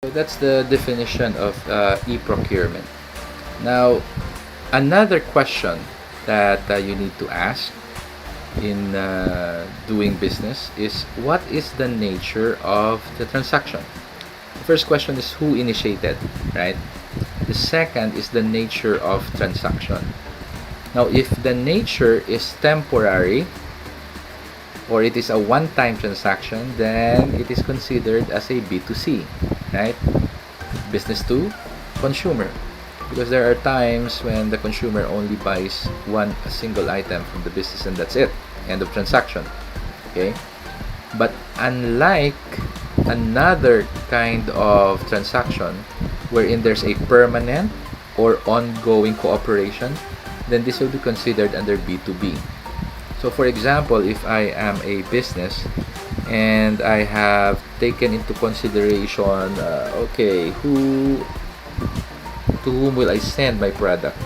So that's the definition of e-procurement. Now, another question that you need to ask in doing business is, what is the nature of the transaction? The first question is who initiated, right? The second is the nature of transaction. Now, if the nature is temporary or it is a one-time transaction, then it is considered as a B2C, right? Business to consumer. Because there are times when the consumer only buys a single item from the business and that's it. End of transaction. Okay? But unlike another kind of transaction wherein there's a permanent or ongoing cooperation, then this will be considered under B2B. So for example, if I am a business and I have taken into consideration, to whom will I send my product?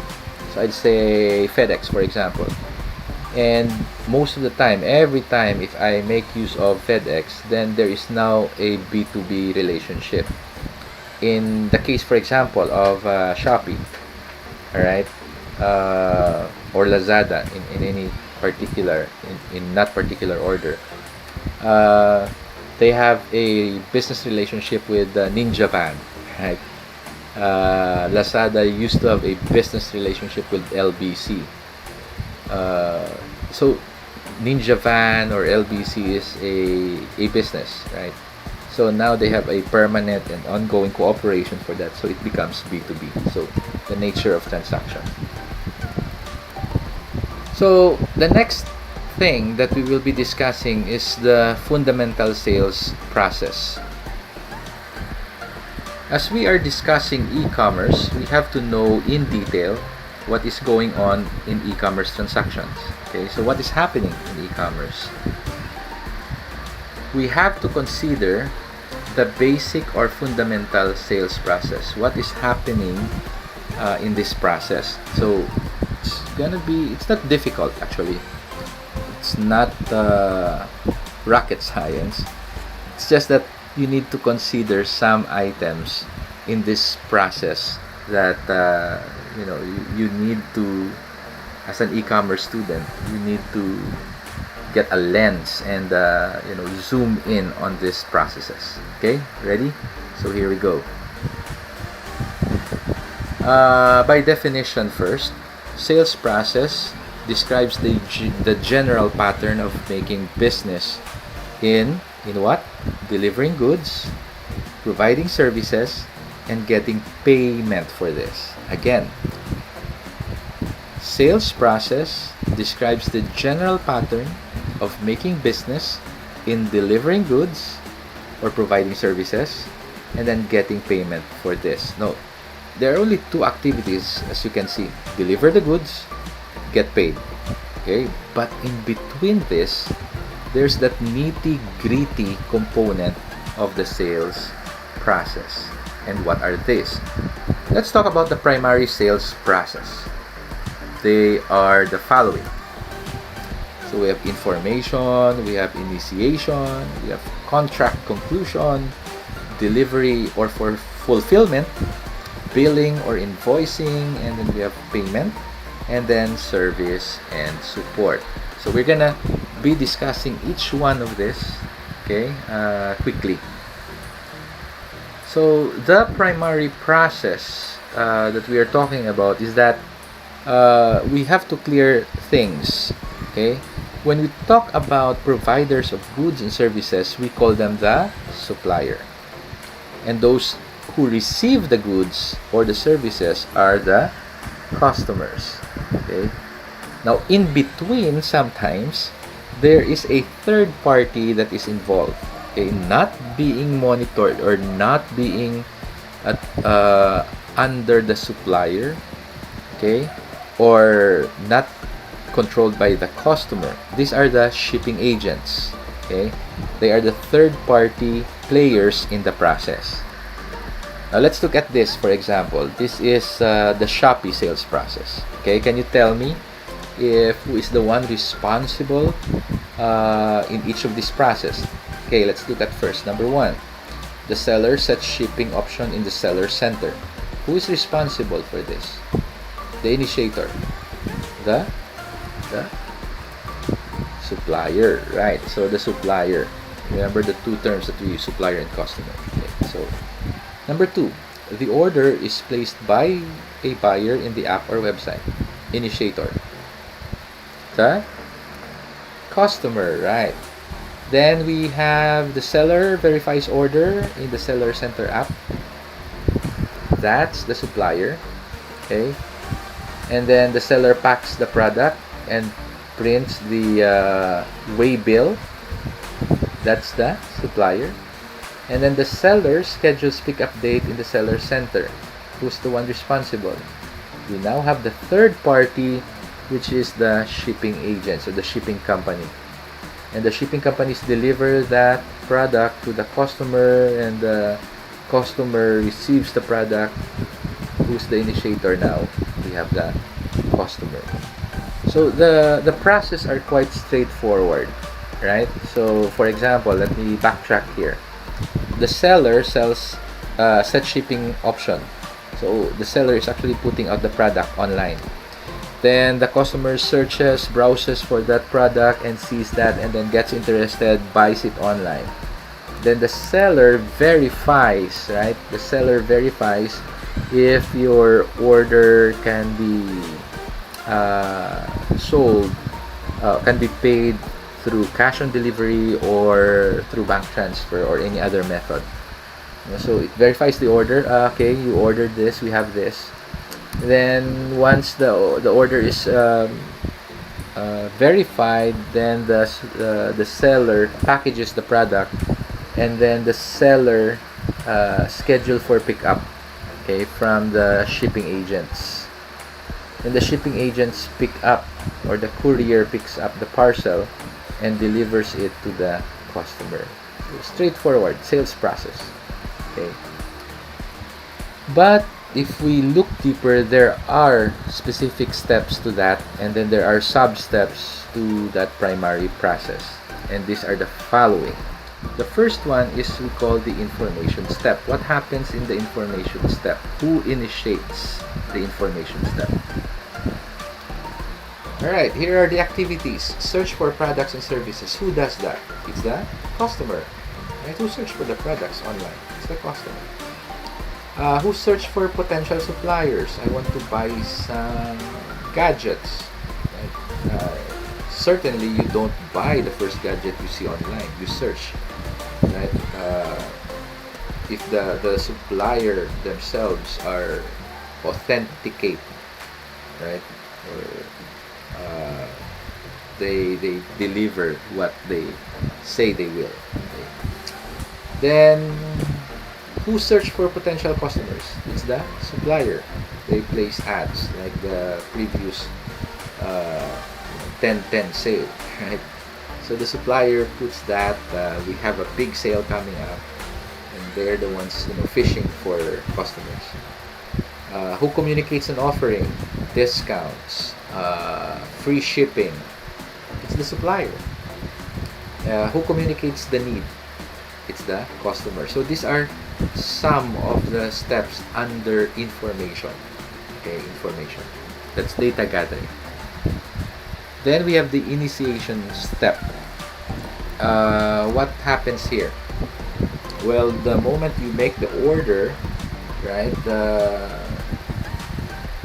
So I'd say FedEx, for example. And most of the time, every time if I make use of FedEx, then there is now a B2B relationship. In the case, for example, of Shopee, all right, or Lazada, in any particular, in not particular order, they have a business relationship with Ninja Van, right? Lazada used to have a business relationship with LBC. So Ninja Van or LBC is a business, right? So now they have a permanent and ongoing cooperation for that, so it becomes B2B. So the nature of transaction. So the next thing that we will be discussing is the fundamental sales process. As we are discussing e-commerce, we have to know in detail what is going on in e-commerce transactions. Okay, so what is happening in e-commerce? We have to consider the basic or fundamental sales process. What is happening in this process? So it's not difficult actually. It's not rocket science. It's just that you need to consider some items in this process that you need to, as an e-commerce student, you need to get a lens and zoom in on these processes. Okay, ready? So here we go. By definition, first, sales process describes the general pattern of making business in what? Delivering goods, providing services, and getting payment for this. Again, sales process describes the general pattern of making business in delivering goods or providing services and then getting payment for this. No, there are only two activities, as you can see: deliver the goods, get paid. Okay, but in between this, there's that nitty-gritty component of the sales process. And what are these? Let's talk about the primary sales process. They are the following. So we have information, we have initiation, we have contract conclusion, delivery or for fulfillment, billing or invoicing, and then we have payment, and then service and support. So we're gonna be discussing each one of this, okay, quickly. So the primary process that we are talking about is that we have to clear things, okay? When we talk about providers of goods and services, we call them the supplier. And those who receive the goods or the services are the customers, okay? Now, in between, sometimes, there is a third party that is involved, okay? Not being monitored or not being under the supplier, okay? Or not controlled by the customer. These are the shipping agents, okay? They are the third party players in the process. Now let's look at this. For example, this is the Shopee sales process, okay? Can you tell me who is the one responsible in each of this process? Okay, let's look at first. Number one, The seller sets shipping option in the seller center. Who is responsible for this? The initiator. The the supplier, right? So the supplier. Remember the two terms that we use, supplier and customer. Okay. So number 2, the order is placed by a buyer in the app or website. Initiator. The customer, right? Then we have the seller verifies order in the seller center app. That's the supplier. Okay. And then the seller packs the product and prints the weigh bill. That's the supplier. And then the seller schedules pickup date in the seller center. Who's the one responsible? We now have the third party, which is the shipping agent, so the shipping company. And the shipping companies deliver that product to the customer, and the customer receives the product. Who's the initiator now? We have the customer. So the process are quite straightforward, right? So for example, let me backtrack here. The seller set shipping option. So the seller is actually putting out the product online. Then the customer searches, browses for that product and sees that, and then gets interested, buys it online. Then the seller verifies, right? The seller verifies if your order can be sold, can be paid through cash on delivery or through bank transfer or any other method. So it verifies the order. Okay, you ordered this, we have this. Then once the order is verified, then the seller packages the product, and then the seller schedule for pickup, okay, from the shipping agents. And the shipping agents pick up, or the courier picks up the parcel and delivers it to the customer. So straightforward sales process. Okay. But if we look deeper, there are specific steps to that, and then there are sub steps to that primary process. And these are the following. The first one is we call the information step. What happens in the information step? Who initiates the information step? Alright, here are the activities. Search for products and services. Who does that? It's the customer. Right? Who search for the products online? It's the customer. Who search for potential suppliers? I want to buy some gadgets. Right? Certainly, you don't buy the first gadget you see online. You search. Right? If the supplier themselves are authenticate, right? Or they deliver what they say they will. Okay. Then who search for potential customers? It's the supplier. They place ads like the previous 10-10 sale, right? So the supplier puts that we have a big sale coming up, and they're the ones fishing for customers. Who communicates an offering, discounts, free shipping? It's the supplier. Who communicates the need? It's the customer. So these are some of the steps under information. Okay, information. That's data gathering. Then we have the initiation step. What happens here? Well, the moment you make the order, right,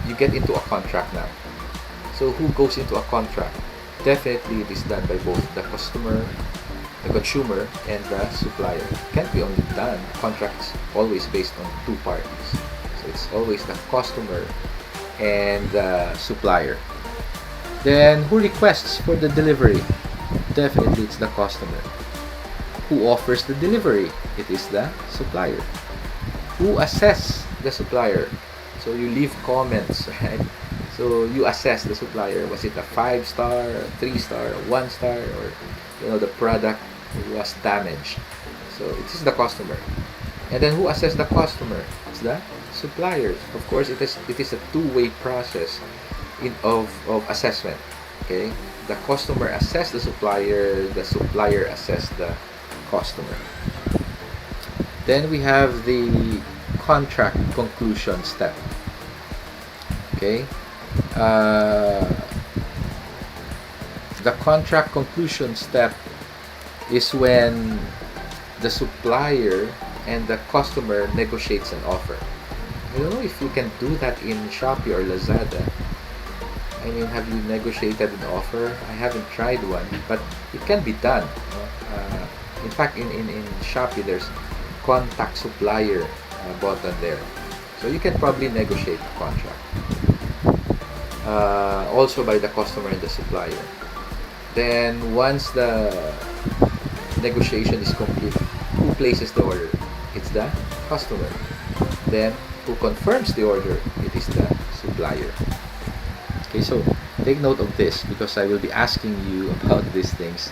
you get into a contract now. So who goes into a contract? Definitely it is done by both the customer, the consumer, and the supplier. It can't be only done. Contracts always based on two parties. So it's always the customer and the supplier. Then who requests for the delivery? Definitely it's the customer. Who offers the delivery? It is the supplier. Who assess the supplier? So you leave comments, right? So you assess the supplier. Was it a 5-star, a 3-star, a 1-star, or the product was damaged? So it is the customer. And then who assess the customer? It's the suppliers. Of course, it is a two-way process of assessment. Okay, the customer assess the supplier assess the customer. Then we have the contract conclusion step. Okay. Uh, the contract conclusion step is when the supplier and the customer negotiates an offer. I don't know if you can do that in Shopee or Lazada. I mean, have you negotiated an offer? I haven't tried one, but it can be done. In fact, in Shopee, there's contact supplier button there. So you can probably negotiate a contract. Also by the customer and the supplier. Then once the negotiation is complete, who places the order? It's the customer. Then who confirms the order? It is the supplier. Okay, so take note of this because I will be asking you about these things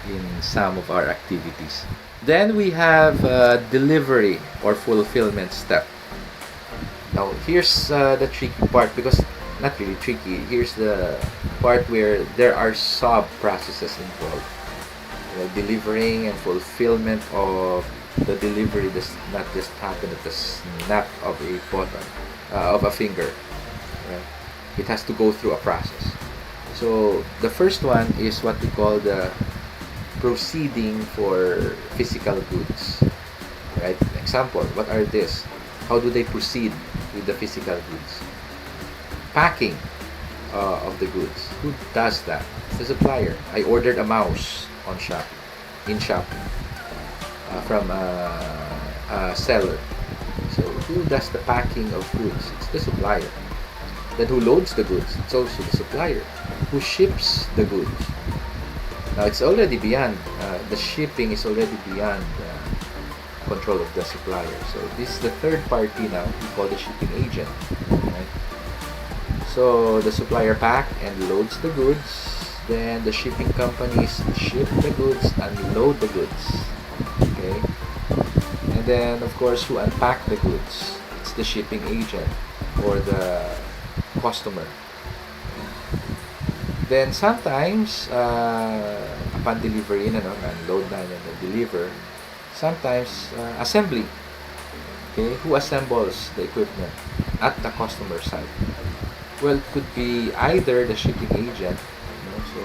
in some of our activities. Then we have delivery or fulfillment step. Now here's the tricky part, because not really tricky. Here's the part where there are sub processes involved. Delivering and fulfillment of the delivery does not just happen at the snap of a button, of a finger. Right? It has to go through a process. So the first one is what we call the proceeding for physical goods. Right? Example, what are this? How do they proceed with the physical goods? Packing of the goods. Who does that? It's the supplier. I ordered a mouse on in Shopee from a seller. So who does the packing of goods? It's the supplier. Then who loads the goods? It's also the supplier. Who ships the goods? Now it's already beyond, the shipping is already beyond control of the supplier. So this is the third party now, we call the shipping agent. Right? So the supplier pack and loads the goods. Then the shipping companies ship the goods and load the goods. Okay. And then of course who unpack the goods? It's the shipping agent or the customer. Then sometimes upon delivery, unload na and deliver. Sometimes assembly. Okay, who assembles the equipment at the customer side? Well, it could be either the shipping agent. So,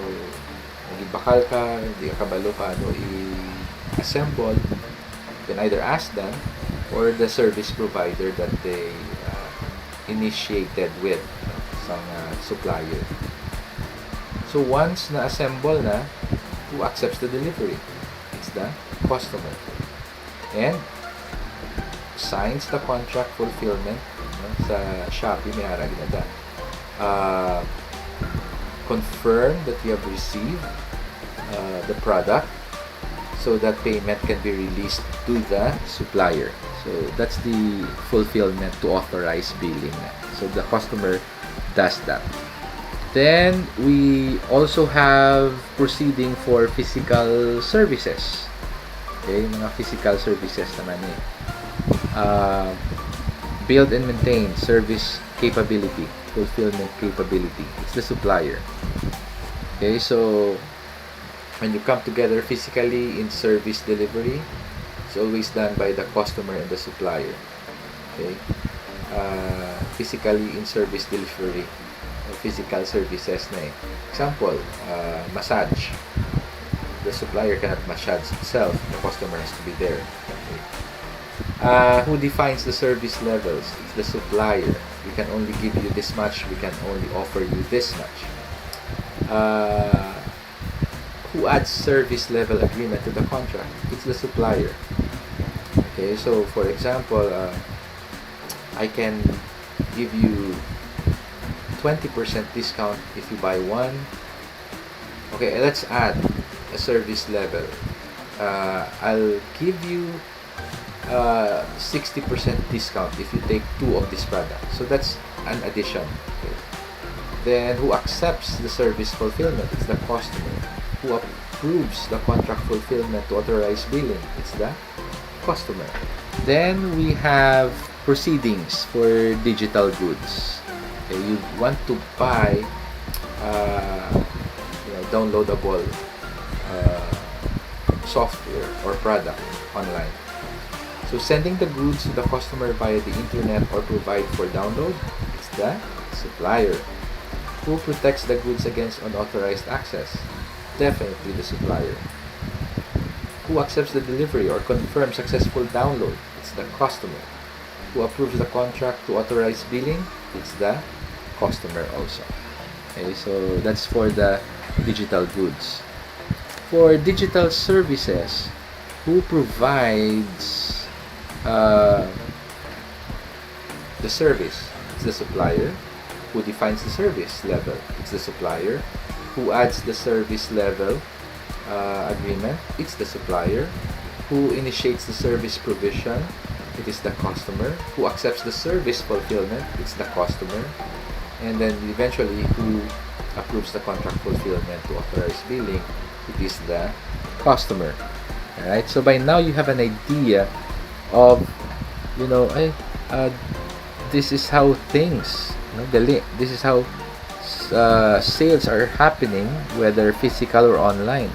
nagbakal ka, hindi ka kabalo paano i-assemble, you can either ask them or the service provider that they initiated with some supplier. So, once na-assemble na, who accepts the delivery? It's the customer. And signs the contract fulfillment. Sa Shopee, may harag na da. Confirm that you have received the product so that payment can be released to the supplier. So that's the fulfillment to authorize billing. So the customer does that. Then we also have proceeding for physical services. Okay, mga physical services naman eh. Build and maintain service capability, fulfillment capability. It's the supplier. Okay, so when you come together physically in service delivery, it's always done by the customer and the supplier. Okay, physically in service delivery, physical services na eh. Example, massage. The supplier cannot massage itself. The customer has to be there. Okay. Who defines the service levels? It's the supplier. We can only give you this much. We can only offer you this much. Who adds service level agreement to the contract? It's the supplier. Okay, so for example, I can give you 20% discount if you buy one. Okay, let's add a service level. I'll give you 60% discount if you take 2 of this product. So that's an addition. Okay. Then who accepts the service fulfillment? It's the customer. Who approves the contract fulfillment to authorize billing? It's the customer. Then we have proceedings for digital goods. Okay, you want to buy downloadable software or product online. So sending the goods to the customer via the internet or provide for download, it's the supplier. Who protects the goods against unauthorized access? Definitely the supplier. Who accepts the delivery or confirms successful download? It's the customer. Who approves the contract to authorize billing? It's the customer also. Okay, so that's for the digital goods. For digital services, who provides the service? It's the supplier. Who defines the service level? It's the supplier. Who adds the service level agreement? It's the supplier. Who initiates the service provision? It is the customer. Who accepts the service fulfillment? It's the customer. And then eventually, who approves the contract fulfillment to authorize billing? It is the customer. Alright, so by now you have an idea of, this is how things, this is how sales are happening, whether physical or online.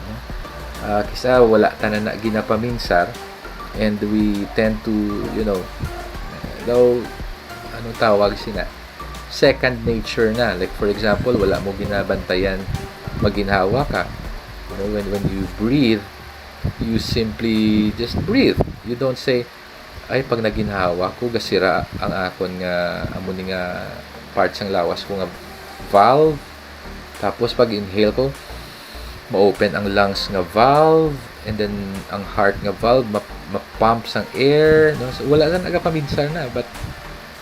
Kisa wala tanan na ginapaminsar, and we tend to, daw, anong tawag sina, second nature na. Like for example, wala mo ginabantayan, maginhawa ka. When you breathe, you simply just breathe. You don't say, ay pag naginhawa ko gasira ang akon nga amo ni nga parts ng lawas ko nga valve, tapos pag inhale ko ma-open ang lungs nga valve, and then ang heart nga valve ma-pump sang air, no? So wala lang nagapaminsar na. But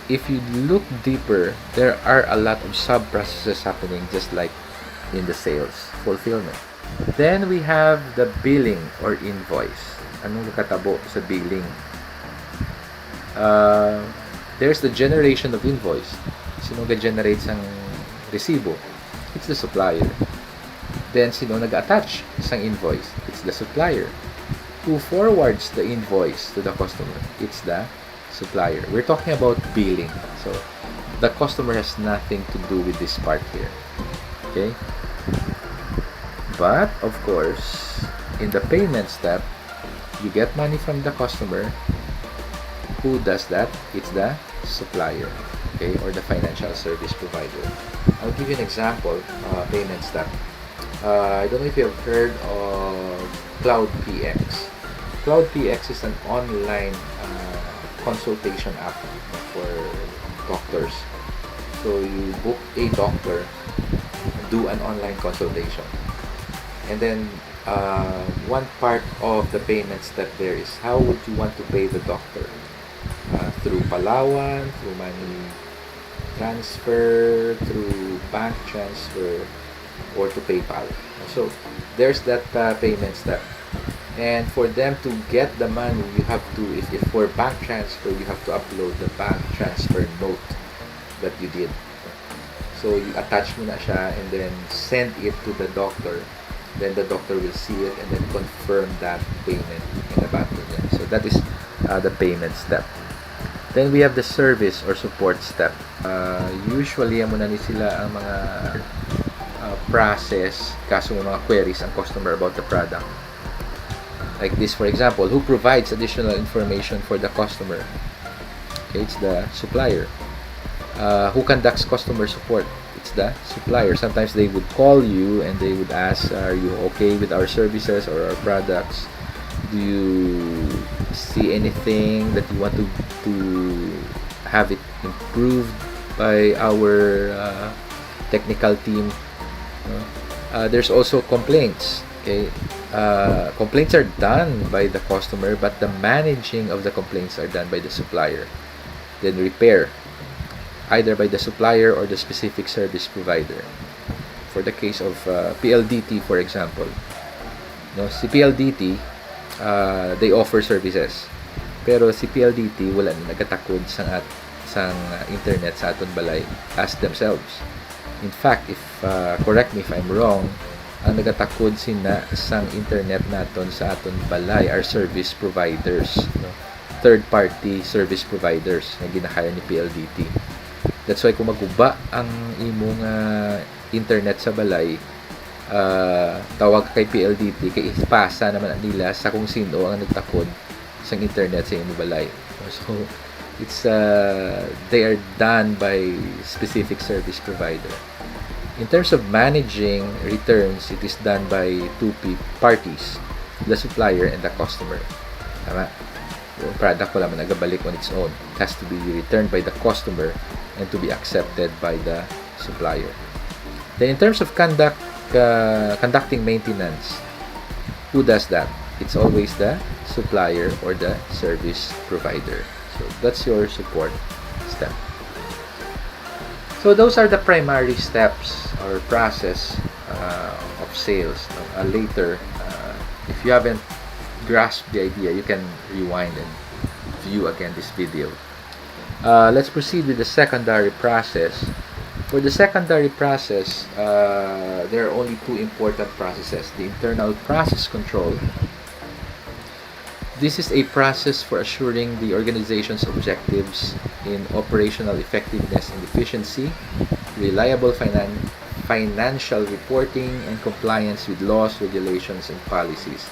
if you look deeper, there are a lot of sub processes happening, just like in the sales fulfillment. Then we have the billing or invoice. Anong nakatabo sa billing? There's the generation of invoice. Sino nag-generate sang resibo? It's the supplier. Then sino nag-attach sang invoice? It's the supplier. Who forwards the invoice to the customer? It's the supplier. We're talking about billing. So the customer has nothing to do with this part here. Okay? But of course, in the payment step, you get money from the customer. Who does that? It's the supplier, okay, or the financial service provider. I'll give you an example. Payment step. I don't know if you have heard of Cloud PX. Cloud PX is an online consultation app for doctors. So you book a doctor, do an online consultation. And then one part of the payment step there is how would you want to pay the doctor? Through Palawan, through money transfer, through bank transfer, or to PayPal. So there's that payment step. And for them to get the money, you have to, if for bank transfer, you have to upload the bank transfer note that you did. So you attach mo na siya and then send it to the doctor. Then the doctor will see it and then confirm that payment in the bank niya. So that is the payment step. Then we have the service or support step. Usually, amo na ni sila ang mga process kaso may mga queries ang customer about the product. Like this, for example, who provides additional information for the customer? Okay, it's the supplier. Who conducts customer support? It's the supplier. Sometimes they would call you and they would ask, are you okay with our services or our products? Do you see anything that you want to have it improved by our technical team? There's also complaints. Okay, complaints are done by the customer, but the managing of the complaints are done by the supplier. Then repair, either by the supplier or the specific service provider. For the case of PLDT, for example, si PLDT, they offer services. Pero si PLDT wala na nagatakod sang internet sa aton balay as themselves. In fact, if correct me if I'm wrong, ang nagatakod sina sang internet naton sa aton balay are service providers, third party service providers na ginahire ni PLDT. That's why kung maguba ang imong internet sa balay, tawag kay PLDT kay ipasa naman nila sa kung sino ang nagtakod isang internet sa imong balay. So it's they are done by specific service provider. In terms of managing returns, it is done by two parties, the supplier and the customer. Tama? Yung product wala man nagabalik on its own. It has to be returned by the customer and to be accepted by the supplier. Then in terms of conducting maintenance, who does that? It's always the supplier or the service provider. So that's your support step. So those are the primary steps or process of sales. Later, if you haven't grasped the idea, you can rewind and view again this video. Let's proceed with the secondary process. For the secondary process, there are only two important processes. The internal process control. This is a process for assuring the organization's objectives in operational effectiveness and efficiency, reliable financial reporting, and compliance with laws, regulations, and policies.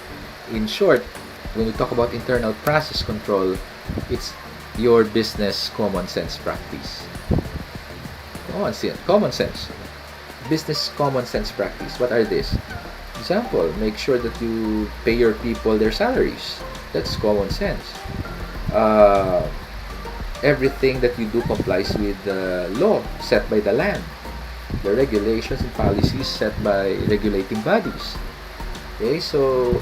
In short, when we talk about internal process control, it's your business common sense practice. Common sense. Business common sense practice. What are these? Example, make sure that you pay your people their salaries. That's common sense. Everything that you do complies with the law set by the land, the regulations and policies set by regulating bodies. Okay, so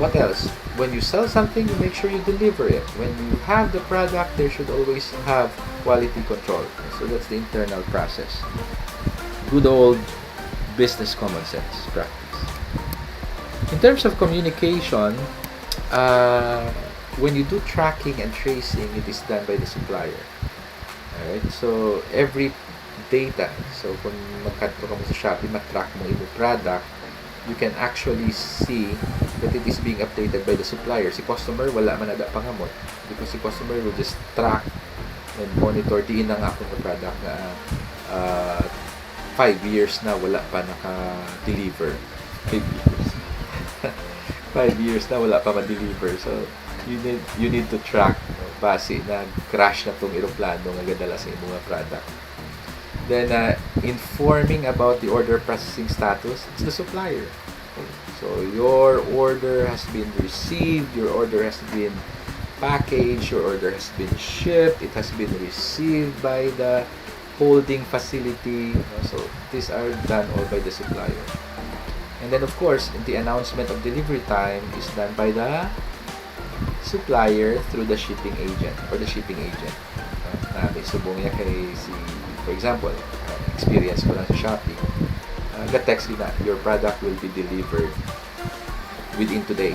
what else? When you sell something, you make sure you deliver it. When you have the product, there should always have quality control. So that's the internal process. Good old business common sense practice. In terms of communication, when you do tracking and tracing, it is done by the supplier. Alright? So, every data, so kung magkanto ka mo sa Shopee, matrack mo yung product, you can actually see that it is being updated by the supplier. Si customer, wala man ada pangamot. Because si customer will just track and monitor. Diin na nga akong product na 5 years na wala pa naka-deliver. 5 years. 5 years na wala pa ma-deliver. So, you need to track base na crash na tong eroplano nga gadala sa imong product. Then, informing about the order processing status, it's the supplier. Okay. So, your order has been received, your order has been packaged, your order has been shipped, it has been received by the holding facility. So, these are done all by the supplier. And then, of course, the announcement of delivery time is done by the supplier through the shipping agent or the shipping agent. May subong niya kay for example, experience ko lang sa Shopee, text na, your product will be delivered within today.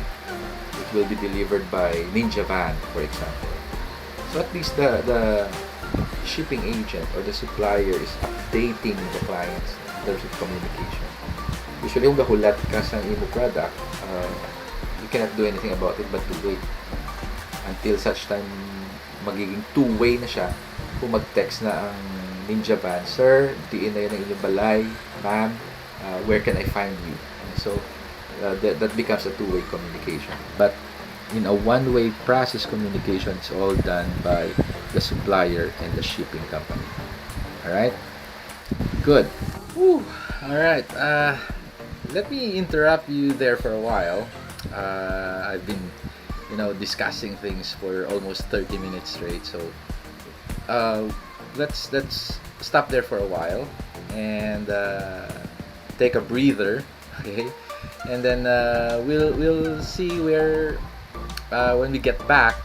It will be delivered by Ninja Van, for example. So at least the shipping agent or the supplier is updating the clients in terms of communication. Usually, kung gahulat ka sa imo product, you cannot do anything about it but to wait until such time magiging two-way na siya. Kung mag-text na ang Ninja Van, sir, diin na yun ang inyong balay, ma'am, where can I find you? And so, that becomes a two-way communication. But in a one-way process communication, it's all done by the supplier and the shipping company. Alright? Good. Woo. Alright. Let me interrupt you there for a while. I've been, discussing things for almost 30 minutes straight. So, let's stop there for a while and take a breather, okay? And then we'll see where when we get back,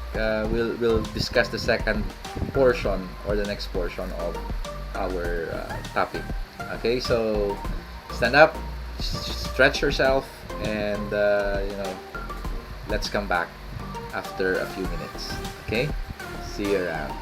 we'll discuss the second portion or the next portion of our topic. Okay, so stand up, stretch yourself, and let's come back after a few minutes. Okay, see you around.